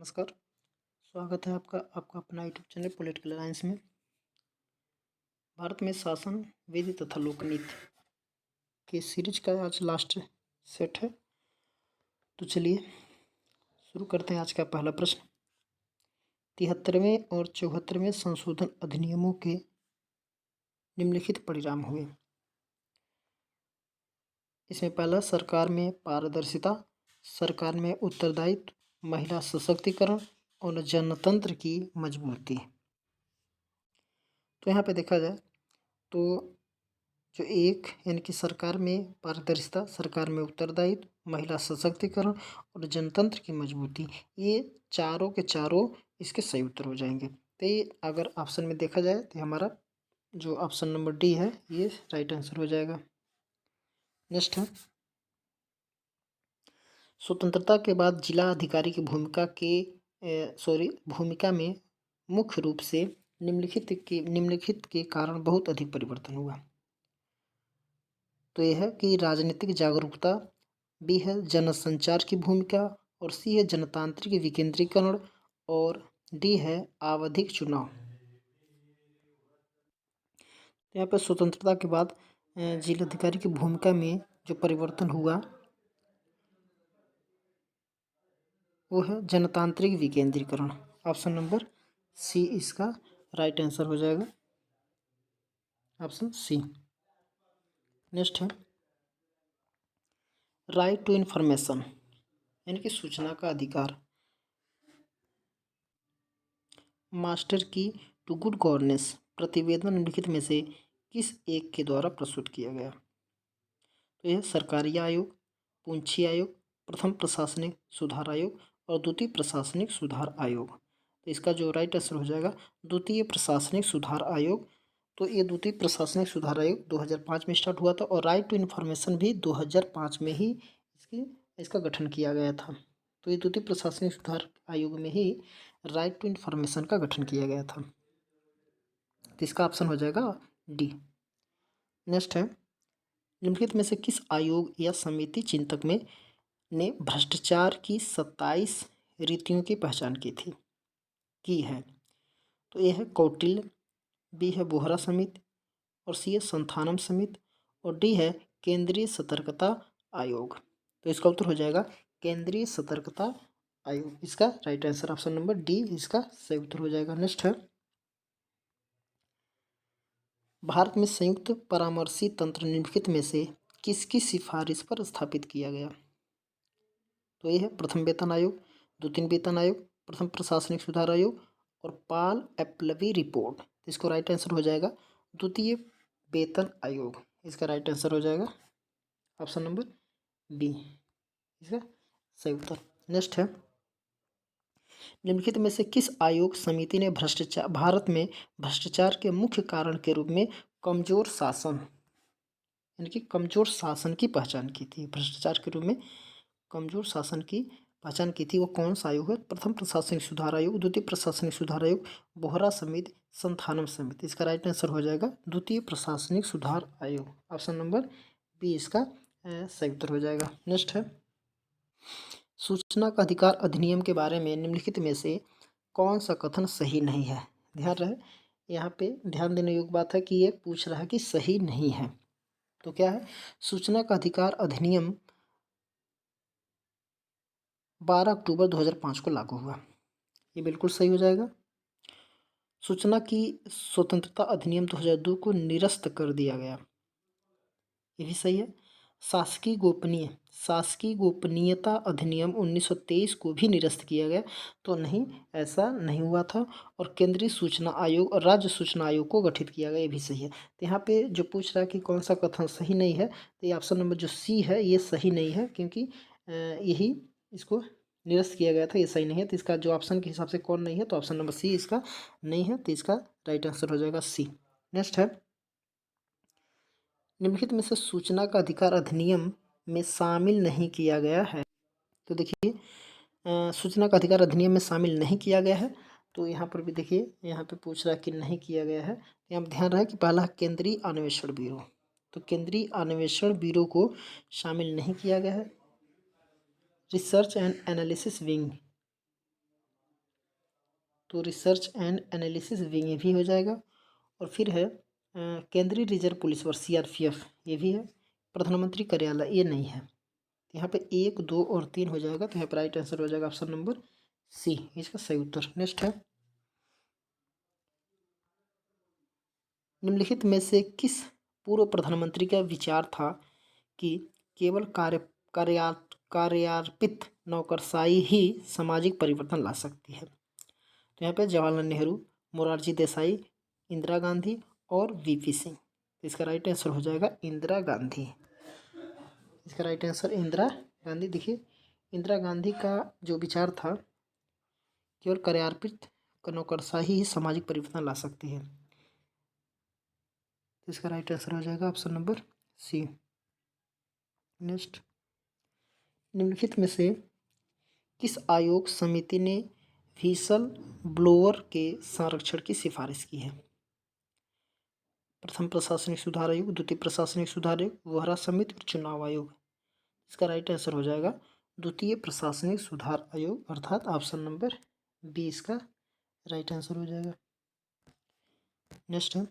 नमस्कार। स्वागत है आपका आपका अपना यूट्यूब चैनल पॉलिटिकल अलायंस में। भारत में शासन, विधि तथा लोकनीति के सीरीज का आज लास्ट सेट है। तो चलिए शुरू करते हैं आज का पहला प्रश्न। 73वें और 74वें संशोधन अधिनियमों के निम्नलिखित परिणाम हुए। इसमें पहला, सरकार में पारदर्शिता, सरकार में उत्तरदायित्व, महिला सशक्तिकरण और जनतंत्र की मजबूती। तो यहाँ पे देखा जाए तो जो एक यानी कि सरकार में पारदर्शिता, सरकार में उत्तरदायित्व, महिला सशक्तिकरण और जनतंत्र की मजबूती, ये चारों के चारों इसके सही उत्तर हो जाएंगे। तो ये अगर ऑप्शन में देखा जाए तो हमारा जो ऑप्शन नंबर डी है ये राइट आंसर हो जाएगा। नेक्स्ट है, स्वतंत्रता के बाद जिला अधिकारी की भूमिका में मुख्य रूप से निम्नलिखित के कारण बहुत अधिक परिवर्तन हुआ। तो यह है कि राजनीतिक जागरूकता, बी है जनसंचार की भूमिका, और सी है जनतांत्रिक विकेंद्रीकरण, और डी है आवधिक चुनाव। यहाँ पर स्वतंत्रता के बाद जिलाधिकारी की भूमिका में जो परिवर्तन हुआ वो है जनतांत्रिक विकेंद्रीकरण। ऑप्शन नंबर सी इसका राइट आंसर हो जाएगा, ऑप्शन सी। नेक्स्ट है, राइट टू इंफॉर्मेशन यानी कि सूचना का अधिकार, मास्टर की टू गुड गवर्नेंस प्रतिवेदन निम्नलिखित में से किस एक के द्वारा प्रस्तुत किया गया। तो यह सरकारी आयोग, पूंछी आयोग, प्रथम प्रशासनिक सुधार आयोग और द्वितीय प्रशासनिक सुधार आयोग। तो इसका जो राइट आंसर हो जाएगा द्वितीय प्रशासनिक सुधार आयोग। तो ये द्वितीय प्रशासनिक सुधार आयोग 2005 में स्टार्ट हुआ था और राइट टू इन्फॉर्मेशन भी 2005 में ही इसका गठन किया गया था। तो ये द्वितीय प्रशासनिक सुधार आयोग में ही राइट टू इन्फॉर्मेशन का गठन किया गया था। तो इसका ऑप्शन हो जाएगा डी। नेक्स्ट है, निम्नलिखित में से किस आयोग या समिति चिंतक में ने भ्रष्टाचार की 27 रीतियों की पहचान की है। तो यह है कौटिल्य, बी है बोहरा समिति, और सी है संथानम समिति, और डी है केंद्रीय सतर्कता आयोग। तो इसका उत्तर हो जाएगा केंद्रीय सतर्कता आयोग। इसका right answer option number D इसका सही उत्तर हो जाएगा। नेक्स्ट है, भारत में संयुक्त परामर्शी तंत्र निम्नलिखित में से किसकी सिफारिश पर स्थापित किया गया। तो यह है प्रथम वेतन आयोग, द्वितीय वेतन आयोग, प्रथम प्रशासनिक सुधार आयोग और पाल एप्लवी रिपोर्ट। तो इसको राइट आंसर हो जाएगा द्वितीय वेतन आयोग। इसका राइट आंसर हो जाएगा ऑप्शन नंबर बी इसका सही उत्तर। नेक्स्ट है, निम्नलिखित में से किस आयोग समिति ने भारत में भ्रष्टाचार के मुख्य कारण के रूप में कमजोर शासन यानी कि कमजोर शासन की पहचान की थी। भ्रष्टाचार के रूप में कमजोर शासन की पहचान की थी वो कौन सा आयोग है। प्रथम प्रशासनिक सुधार आयोग, द्वितीय प्रशासनिक सुधार आयोग, बोहरा समिति, संथानम समिति। इसका राइट आंसर हो जाएगा द्वितीय प्रशासनिक सुधार आयोग। ऑप्शन नंबर बी इसका सही उत्तर हो जाएगा। नेक्स्ट है, सूचना का अधिकार अधिनियम के बारे में निम्नलिखित में से कौन सा कथन सही नहीं है। ध्यान रहे, यहाँ पे ध्यान देने योग्य बात है कि ये पूछ रहा है कि सही नहीं है। तो क्या है, सूचना का अधिकार अधिनियम 12 अक्टूबर 2005 को लागू हुआ, ये बिल्कुल सही हो जाएगा। सूचना की स्वतंत्रता अधिनियम 2002 को निरस्त कर दिया गया, ये भी सही है। शासकीय गोपनीयता अधिनियम 1923 को भी निरस्त किया गया, तो नहीं, ऐसा नहीं हुआ था। और केंद्रीय सूचना आयोग और राज्य सूचना आयोग को गठित किया गया, ये भी सही है। तो यहाँ पे जो पूछ रहा है कि कौन सा कथन सही नहीं है, तो ये ऑप्शन नंबर जो सी है ये सही नहीं है, क्योंकि यही इसको निरस्त किया गया था, ये सही नहीं है। तो इसका जो ऑप्शन के हिसाब से कौन नहीं है, तो ऑप्शन नंबर सी इसका नहीं है, तो इसका राइट आंसर हो जाएगा सी। नेक्स्ट है, निम्नलिखित में से सूचना का अधिकार अधिनियम में शामिल नहीं किया गया है। तो देखिए, सूचना का अधिकार अधिनियम में शामिल नहीं किया गया है, तो यहाँ पर भी देखिए, यहाँ पे पूछ रहा है कि नहीं किया गया है। यहाँ ध्यान रहे कि पहला केंद्रीय अन्वेषण ब्यूरो, तो केंद्रीय अन्वेषण ब्यूरो को शामिल नहीं किया गया है। रिसर्च एंड एनालिसिस विंग, तो रिसर्च एंड एनालिसिस विंग ये भी हो जाएगा। और फिर है केंद्रीय रिजर्व पुलिस बल CRPF ये भी है। प्रधानमंत्री कार्यालय ये नहीं है। यहाँ पे 1, 2 और 3 हो जाएगा, तो यहाँ पर राइट आंसर हो जाएगा ऑप्शन नंबर C इसका सही उत्तर। नेक्स्ट है, निम्नलिखित में से किस पूर्व प्रधानमंत्री का विचार था कि केवल कार्यार्पित नौकरशाही ही सामाजिक परिवर्तन ला सकती है? तो यहाँ पे जवाहरलाल नेहरू, मोरारजी देसाई, इंदिरा गांधी और VP सिंह। इसका राइट आंसर हो जाएगा इंदिरा गांधी। इसका राइट आंसर इंदिरा गांधी। देखिए, इंदिरा गांधी का जो विचार था केवल कार्यार्पित नौकरशाही ही सामाजिक परिवर्तन ला सकती है। तो इसका राइट आंसर हो जाएगा ऑप्शन नंबर C। नेक्स्ट, निम्नलिखित में से किस आयोग समिति ने व्हीसल ब्लोअर के संरक्षण की सिफारिश की है? प्रथम प्रशासनिक सुधार आयोग, द्वितीय प्रशासनिक सुधार आयोग, वोहरा समिति और चुनाव आयोग। इसका राइट आंसर हो जाएगा द्वितीय प्रशासनिक सुधार आयोग, अर्थात ऑप्शन नंबर B इसका राइट आंसर हो जाएगा। नेक्स्ट है,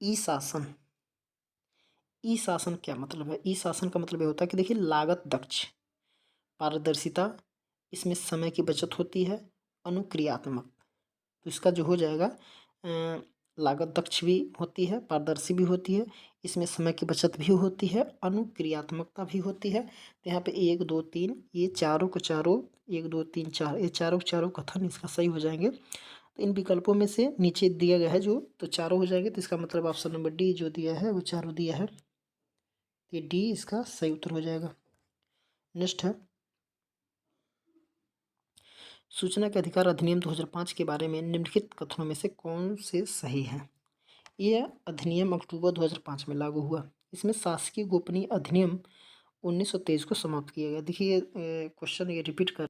ई शासन। ई शासन क्या मतलब है? ई शासन का मतलब ये होता है कि देखिए, लागत दक्ष, पारदर्शिता, इसमें समय की बचत होती है, अनुक्रियात्मक। तो इसका जो हो जाएगा लागत दक्ष भी होती है, पारदर्शी भी होती है, इसमें समय की बचत भी होती है, अनुक्रियात्मकता भी होती है। तो यहाँ पे 1, 2, 3 ये चारों को चारों 1, 2, 3, 4 ये चारों चारों कथन इसका सही हो जाएंगे। तो इन विकल्पों में से नीचे दिया गया है जो, तो चारों हो जाएंगे। तो इसका मतलब ऑप्शन नंबर D जो दिया है वो चारों दिया है, तो ये D इसका सही उत्तर हो जाएगा। नेक्स्ट है, सूचना के अधिकार अधिनियम 2005 के बारे में निम्नलिखित कथनों में से कौन से सही है? यह अधिनियम अक्टूबर 2005 में लागू हुआ। इसमें शासकीय गोपनीय अधिनियम 1923 को समाप्त किया गया। देखिए, क्वेश्चन ये रिपीट कर,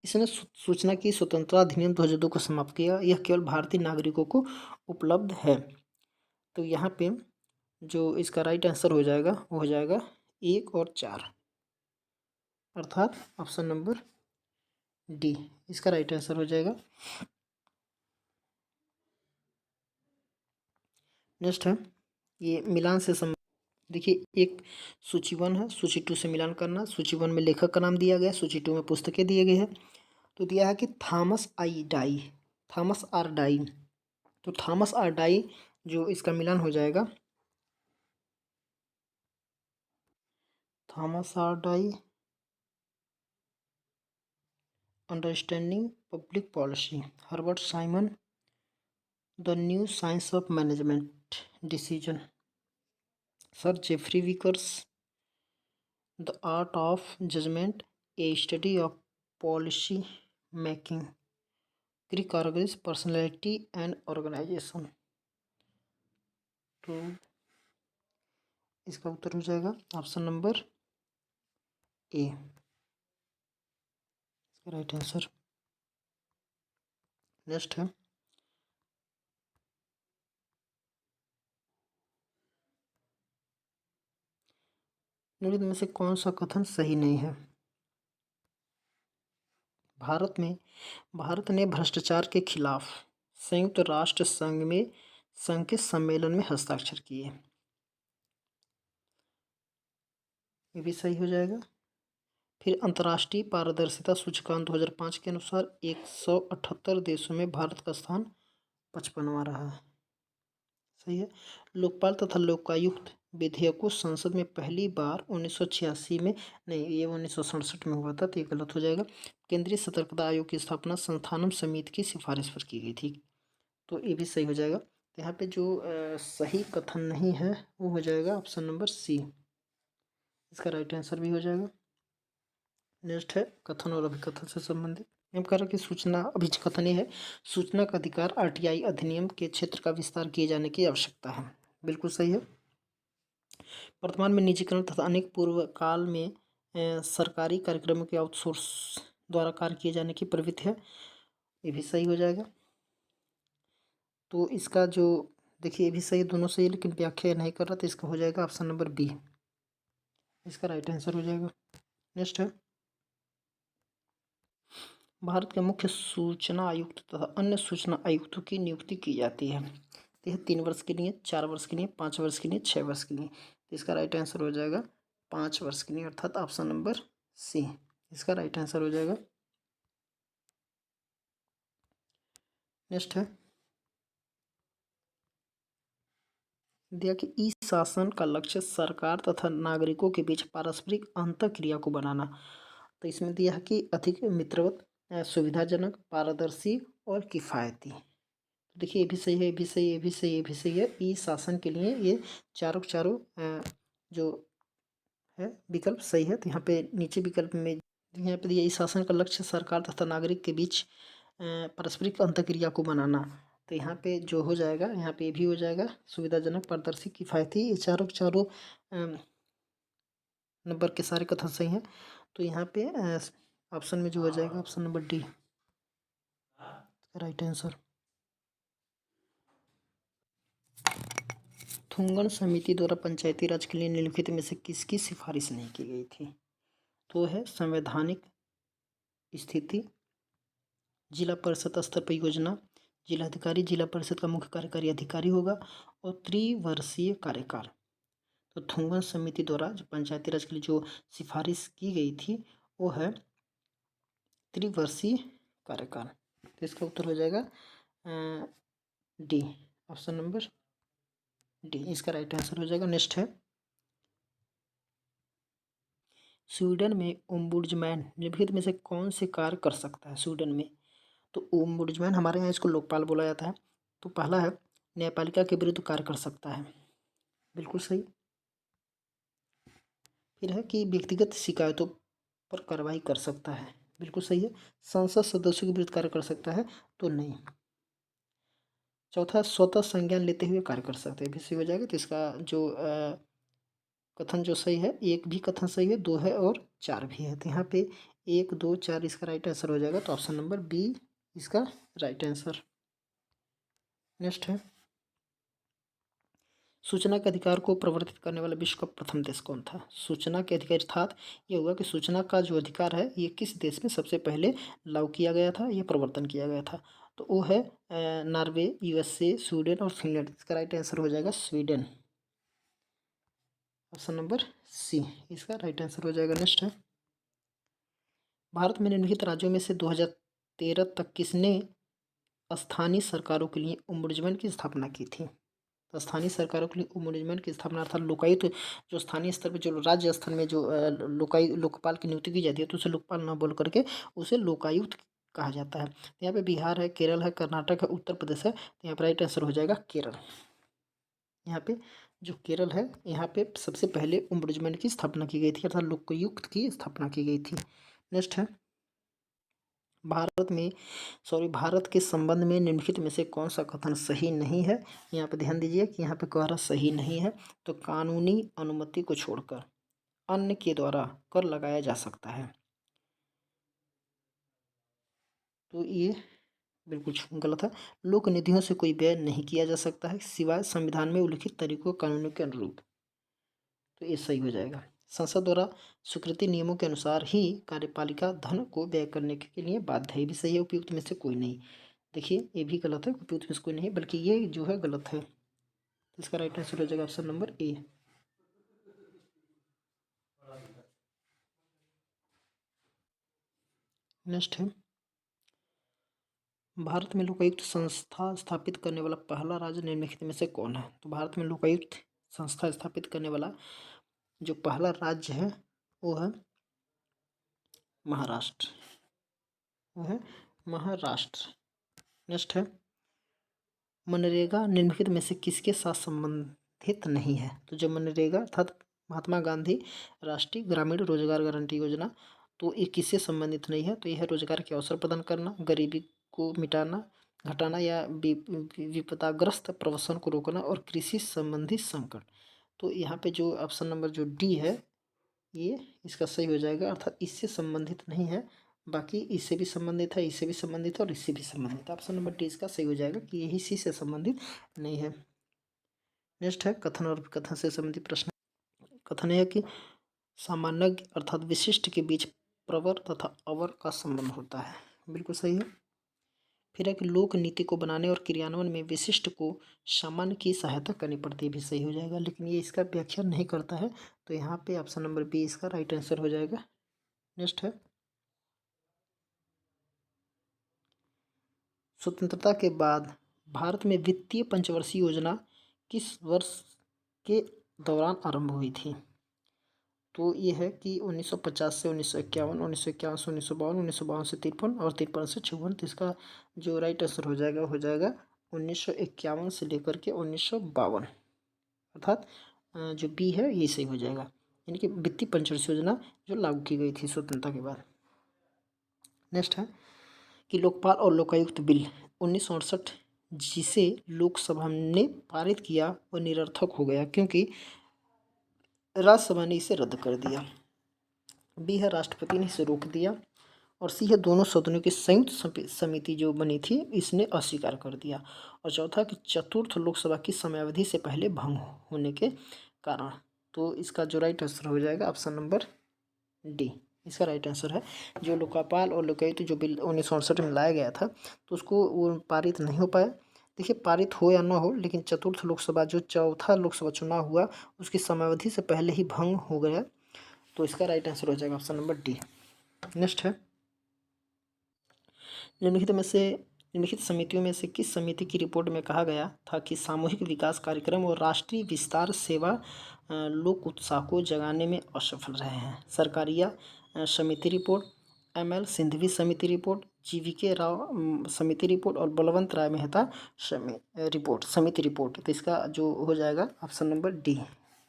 इसने सूचना की स्वतंत्रता अधिनियम 2002 को समाप्त किया। यह केवल भारतीय नागरिकों को उपलब्ध है। तो यहाँ पे जो इसका राइट आंसर हो जाएगा वो हो जाएगा 1 और 4, अर्थात ऑप्शन नंबर D इसका राइट आंसर हो जाएगा। नेक्स्ट है, ये मिलान से देखिए, एक सूची 1 है, सूची 2 से मिलान करना। सूची 1 में लेखक का नाम दिया गया, सूची 2 में पुस्तकें दिए गए हैं। तो दिया है कि थॉमस आर डाई। तो थॉमस आर डाई जो इसका मिलान हो जाएगा, Thomas R Dye understanding public policy, Herbert Simon the new science of management decision, sir Geoffrey Vickers the art of judgement a study of policy making, ग्रीक ऑर्गेनिज personality and organisation. तो इसका उत्तर हो जाएगा ऑप्शन नंबर A इसका right answer. Next है, निम्नलिखित में से कौन सा कथन सही नहीं है? भारत ने भ्रष्टाचार के खिलाफ संयुक्त राष्ट्र संघ के सम्मेलन में हस्ताक्षर किए। ये भी सही हो जाएगा। फिर अंतर्राष्ट्रीय पारदर्शिता सूचकांक 2005 के अनुसार 178 देशों में भारत का स्थान 55वां रहा है। सही है। लोकपाल तथा लोकायुक्त विधेयकों संसद में पहली बार 1986 में, नहीं ये 1967 में हुआ था, तो ये गलत हो जाएगा। केंद्रीय सतर्कता आयोग की स्थापना संस्थानम समिति की सिफारिश पर की गई थी, तो ये भी सही हो जाएगा। तो यहाँ पे जो सही कथन नहीं है वो हो जाएगा ऑप्शन नंबर C इसका राइट आंसर भी हो जाएगा। नेक्स्ट है, कथन और अभिकथन से संबंधित नियम कह कि सूचना अभिकथन है, सूचना का अधिकार RTI अधिनियम के क्षेत्र का विस्तार किए जाने की आवश्यकता है। बिल्कुल सही है। वर्तमान में निजीकरण तथा अनेक पूर्व काल में सरकारी कार्यक्रमों के आउटसोर्स द्वारा कार्य किए जाने की प्रवृत्ति है। ये भी सही हो जाएगा। तो इसका जो देखिए, ये भी सही, दोनों सही, लेकिन व्याख्या नहीं कर रहा, तो इसका हो जाएगा ऑप्शन नंबर B इसका राइट आंसर हो जाएगा। नेक्स्ट है, भारत के मुख्य सूचना आयुक्त तथा अन्य सूचना आयुक्तों की नियुक्ति की जाती है। तो यह 3 वर्ष के लिए, 4 वर्ष के लिए, 5 वर्ष के लिए, 6 वर्ष के लिए। तो इसका राइट आंसर हो जाएगा 5 वर्ष के लिए, अर्थात ऑप्शन नंबर सी इसका राइट आंसर हो जाएगा। नेक्स्ट है दिया कि ई शासन का लक्ष्य सरकार तथा नागरिकों के बीच पारस्परिक अंतःक्रिया को बनाना। तो इसमें दिया है कि अधिक मित्रवत, सुविधाजनक, पारदर्शी और किफ़ायती। तो देखिए ये भी सही है, ये भी सही है, ये भी सही है, ये भी सही है। ई शासन के लिए ये चारों के चारों जो है विकल्प सही है। तो यहाँ पे नीचे विकल्प में यहाँ पे दिया ई शासन का लक्ष्य सरकार तथा नागरिक के बीच पारस्परिक अंतःक्रिया को बनाना। तो यहाँ पे जो हो जाएगा, यहाँ पे ये भी हो जाएगा सुविधाजनक, पारदर्शी, किफ़ायती। ये चारों के चारों नंबर के सारे कथन सही हैं। तो यहाँ पे ऑप्शन में जो हो जाएगा option number D right answer. Thungon समिति द्वारा पंचायती राज के लिए निम्नलिखित में से किसकी सिफारिश नहीं की गई थी? तो है संवैधानिक स्थिति, जिला परिषद स्तर पर योजना, जिलाधिकारी जिला परिषद का मुख्य कार्यकारी अधिकारी होगा और त्रिवर्षीय कार्यकाल। तो थुंगन समिति द्वारा जो पंचायती राज के लिए जो सिफारिश की गई थी वो है त्रिवर्षीय कार्यकाल। तो इसका उत्तर हो जाएगा डी, ऑप्शन नंबर डी इसका राइट आंसर हो जाएगा। नेक्स्ट है स्वीडन में ओम्बुड्समैन निम्नलिखित में से कौन से कार्य कर सकता है? स्वीडन में तो ओम्बुड्समैन, हमारे यहाँ इसको लोकपाल बोला जाता है। तो पहला है न्यायपालिका के विरुद्ध कार्य कर सकता है, बिल्कुल सही। फिर है कि व्यक्तिगत शिकायतों पर कार्रवाई कर सकता है, बिल्कुल सही है। संसद सदस्यों के विरुद्ध कार्य कर सकता है, तो नहीं। चौथा स्वतः संज्ञान लेते हुए कार्य कर सकते हैं, भी सही हो जाएगा। तो इसका जो कथन जो सही है, एक भी कथन सही है, 2 है और 4 भी है। तो यहाँ पे 1, 2, 4 इसका राइट आंसर हो जाएगा। तो ऑप्शन नंबर बी इसका राइट आंसर। नेक्स्ट है सूचना के अधिकार को प्रवर्तित करने वाला विश्व का प्रथम देश कौन था? सूचना के अधिकार अर्थात ये हुआ कि सूचना का जो अधिकार है ये किस देश में सबसे पहले लागू किया गया था, ये प्रवर्तन किया गया था। तो वो है नॉर्वे, यूएसए, स्वीडन और फिनलैंड। इसका राइट आंसर हो जाएगा स्वीडन, ऑप्शन नंबर सी इसका राइट आंसर हो जाएगा। नेक्स्ट है भारत में निम्नलिखित राज्यों में से 2013 तक किसने स्थानीय सरकारों के लिए ओम्बुड्समैन की स्थापना की थी? तो स्थानीय सरकारों के लिए ओम्बुड्समैन की स्थापना अर्थात लोकायुक्त, जो स्थानीय स्तर पर जो राज्य स्तर में जो लोकपाल की नियुक्ति की जाती है तो उसे लोकपाल ना बोल करके उसे लोकायुक्त कहा जाता है। तो यहाँ पे बिहार है, केरल है, कर्नाटक है, उत्तर प्रदेश है। तो यहाँ पर राइट आंसर हो जाएगा केरल। यहाँ पे जो केरल है यहाँ पे सबसे पहले ओम्बुड्समैन की स्थापना की गई थी, अर्थात लोकायुक्त की स्थापना की गई थी। नेक्स्ट है भारत के संबंध में निम्नलिखित में से कौन सा कथन सही नहीं है? यहाँ पे ध्यान दीजिए कि यहाँ पे कह रहा सही नहीं है। तो कानूनी अनुमति को छोड़कर अन्य के द्वारा कर लगाया जा सकता है, तो ये बिल्कुल गलत है। लोक निधियों से कोई व्यय नहीं किया जा सकता है सिवाय संविधान में उल्लिखित तरीकों कानूनों के अनुरूप। तो ये सही हो जाएगा। संसद द्वारा स्वीकृति नियमों के अनुसार ही कार्यपालिका धन को व्यय करने के लिए बाध्य है, ये भी सही है। उपयुक्त में से कोई नहीं। देखिए ये भी गलत है, उपयुक्त में से कोई नहीं, बल्कि ये जो है गलत है। तो इसका राइट आंसर हो जाएगा ऑप्शन नंबर ए। नेक्स्ट है भारत में लोकायुक्त संस्था स्थापित करने वाला पहला राज्य निम्नलिखित में से कौन है? तो भारत में लोकायुक्त संस्था स्थापित करने वाला जो पहला राज्य है वो है महाराष्ट्र, वो है महाराष्ट्र। नेक्स्ट है मनरेगा निम्नलिखित में से किसके साथ संबंधित नहीं है? तो जो मनरेगा अर्थात महात्मा गांधी राष्ट्रीय ग्रामीण रोजगार गारंटी योजना, तो ये किससे संबंधित नहीं है? तो यह है रोजगार के अवसर प्रदान करना, गरीबी को मिटाना, घटाना या विपदाग्रस्त प्रवसन को रोकना और कृषि संबंधी संकट। तो यहाँ पे जो ऑप्शन नंबर जो डी है ये इसका सही हो जाएगा, अर्थात इससे संबंधित नहीं है, बाकी इससे भी संबंधित है, इससे भी संबंधित है और इससे भी संबंधित है। ऑप्शन नंबर डी इसका सही हो जाएगा कि यही सी से संबंधित नहीं है। नेक्स्ट है कथन और विकथन से संबंधित प्रश्न। कथन है कि सामान्य अर्थात विशिष्ट के बीच प्रवर तथा अवर का संबंध होता है। बिल्कुल सही है। फिर है कि लोक नीति को बनाने और क्रियान्वयन में विशिष्ट को सामान्य की सहायता करनी पड़ती है, भी सही हो जाएगा, लेकिन ये इसका व्याख्या नहीं करता है, तो यहाँ पे ऑप्शन नंबर बी इसका राइट आंसर हो जाएगा। नेक्स्ट है, स्वतंत्रता के बाद भारत में वित्तीय पंचवर्षीय योजना किस वर्ष के दौरान आरंभ हुई थी? तो ये है कि 1950 से 1951, 1951 से 1952, 1952 से 53 और 53 से 54। तो इसका जो राइट आंसर हो जाएगा 1951 से लेकर के 1952, अर्थात जो बी है ये सही हो जाएगा, यानी कि वित्तीय पंचवर्षीय योजना जो लागू की गई थी स्वतंत्रता के बाद। नेक्स्ट है कि लोकपाल और लोकायुक्त बिल 1968 जिसे लोकसभा ने पारित किया वह निरर्थक हो गया क्योंकि राज्यसभा ने इसे रद्द कर दिया। बी है राष्ट्रपति ने इसे रोक दिया, और सी है दोनों सदनों की संयुक्त समिति जो बनी थी इसने अस्वीकार कर दिया, और चौथा कि चतुर्थ लोकसभा की समयावधि से पहले भंग होने के कारण। तो इसका जो राइट आंसर हो जाएगा ऑप्शन नंबर डी इसका राइट आंसर है। जो लोकपाल और लोकायुक्त जो बिल 1968 में लाया गया था तो उसको वो पारित नहीं हो पाया। देखिए पारित हो या ना हो, लेकिन चतुर्थ लोकसभा जो चौथा लोकसभा चुनाव हुआ उसकी समयावधि से पहले ही भंग हो गया, तो इसका राइट आंसर हो जाएगा ऑप्शन नंबर डी। नेक्स्ट है, निम्नलिखित समितियों में से किस समिति की रिपोर्ट में कहा गया था कि सामूहिक विकास कार्यक्रम और राष्ट्रीय विस्तार सेवा लोक उत्साह को जगाने में असफल रहे हैं? सरकारिया समिति रिपोर्ट, ML सिंघवी समिति रिपोर्ट, GVK राव समिति रिपोर्ट और बलवंत राय मेहता समिति रिपोर्ट। तो इसका जो हो जाएगा ऑप्शन नंबर डी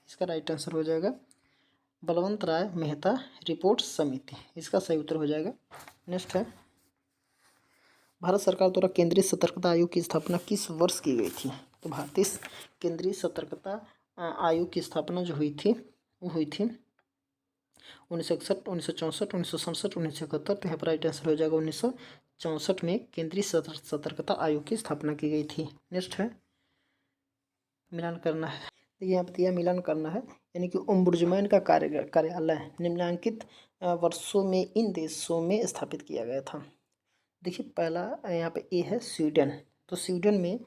इसका राइट आंसर हो जाएगा, बलवंत राय मेहता रिपोर्ट समिति इसका सही उत्तर हो जाएगा। नेक्स्ट है, भारत सरकार द्वारा केंद्रीय सतर्कता आयोग की स्थापना किस वर्ष की गई थी? तो भारतीय केंद्रीय सतर्कता आयोग की स्थापना जो हुई थी वो हुई थी 1961, 1964, 1967, 1971। तो यहाँ पर राइट आंसर हो जाएगा 1964 में केंद्रीय सतर्कता आयोग की स्थापना की गई थी। नेक्स्ट है, मिलान करना है, तो यहाँ पर दिया मिलान करना है, यानी कि ओम्बुड्समैन का कार्यालय निम्नलिखित वर्षों में इन देशों में स्थापित किया गया था। देखिए पहला यहाँ पे ए है स्वीडन, तो स्वीडन में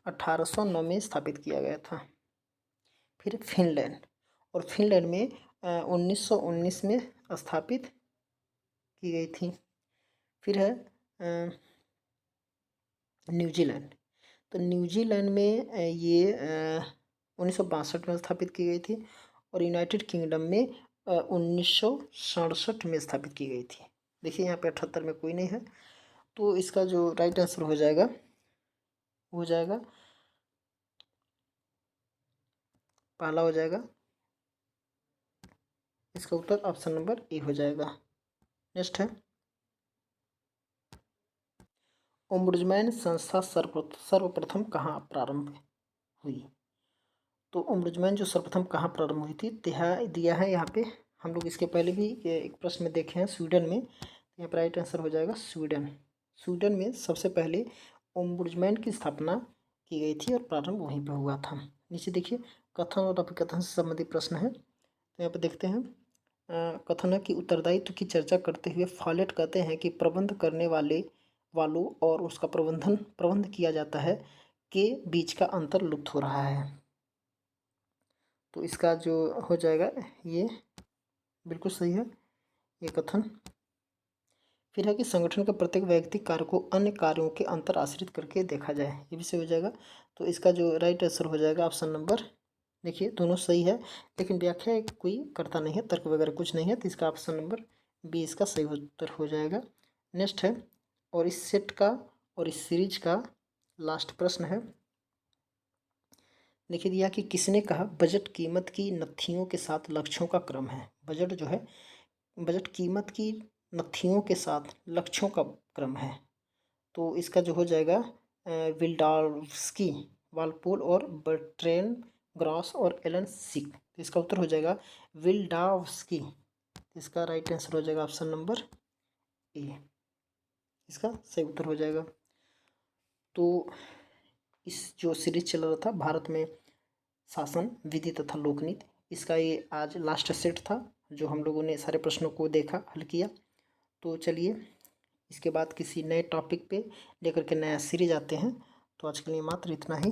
1809 में स्थापित किया गया था। फिर फिनलैंड, और फिनलैंड में 1919 में स्थापित की गई थी। फिर है न्यूजीलैंड, तो न्यूजीलैंड में ये 1962 में स्थापित की गई थी, और यूनाइटेड किंगडम में 1967 में स्थापित की गई थी। देखिए यहाँ पे 78 में कोई नहीं है, तो इसका जो राइट आंसर हो जाएगा पहला हो जाएगा, इसका उत्तर ऑप्शन नंबर ए हो जाएगा। नेक्स्ट है, ओम्बुड्समैन संस्था सर्वप्रथम कहाँ प्रारंभ हुई? तो ओम्बुड्समैन जो सर्वप्रथम कहाँ प्रारंभ हुई थी दिया है यहाँ पे, हम लोग इसके पहले भी एक प्रश्न में देखे हैं स्वीडन में, यहाँ पर राइट आंसर हो जाएगा स्वीडन में सबसे पहले ओम्बुड्समैन की स्थापना की गई थी और प्रारंभ वहीं पर हुआ था। नीचे देखिए कथन और अपकथन से संबंधित प्रश्न है, तो यहाँ पर देखते हैं कथन है कि उत्तरदायित्व की चर्चा करते हुए फॉलेट कहते हैं कि प्रबंध करने वालों और उसका प्रबंध किया जाता है के बीच का अंतर लुप्त हो रहा है। तो इसका जो हो जाएगा ये बिल्कुल सही है ये कथन। फिर है कि संगठन का प्रत्येक वैयक्तिक कार्य को अन्य कार्यों के अंतर आश्रित करके देखा जाए, ये भी सही हो जाएगा। तो इसका जो राइट आंसर हो जाएगा ऑप्शन नंबर, देखिए दोनों सही है लेकिन व्याख्या कोई करता नहीं है, तर्क वगैरह कुछ नहीं है, तो इसका ऑप्शन नंबर बी इसका सही उत्तर हो जाएगा। नेक्स्ट है, और इस सेट का और इस सीरीज का लास्ट प्रश्न है, देखिए दिया कि किसने कहा बजट कीमत की नथियों के साथ लक्ष्यों का क्रम है? बजट जो है बजट कीमत की नथियों के साथ लक्ष्यों का क्रम है। तो इसका जो हो जाएगा विल्डाल्स्की, वालपोल और बर्ट्रैंड ग्रॉस और एलन सिक। तो इसका उत्तर हो जाएगा विल्डाल्स्की, इसका राइट आंसर हो जाएगा ऑप्शन नंबर ए, इसका सही उत्तर हो जाएगा। तो इस जो सीरीज चल रहा था भारत में शासन विधि तथा लोकनीति, इसका ये आज लास्ट सेट था जो हम लोगों ने सारे प्रश्नों को देखा हल किया। तो चलिए इसके बाद किसी नए टॉपिक पे लेकर के नया सीरीज आते हैं। तो आज के लिए मात्र इतना ही।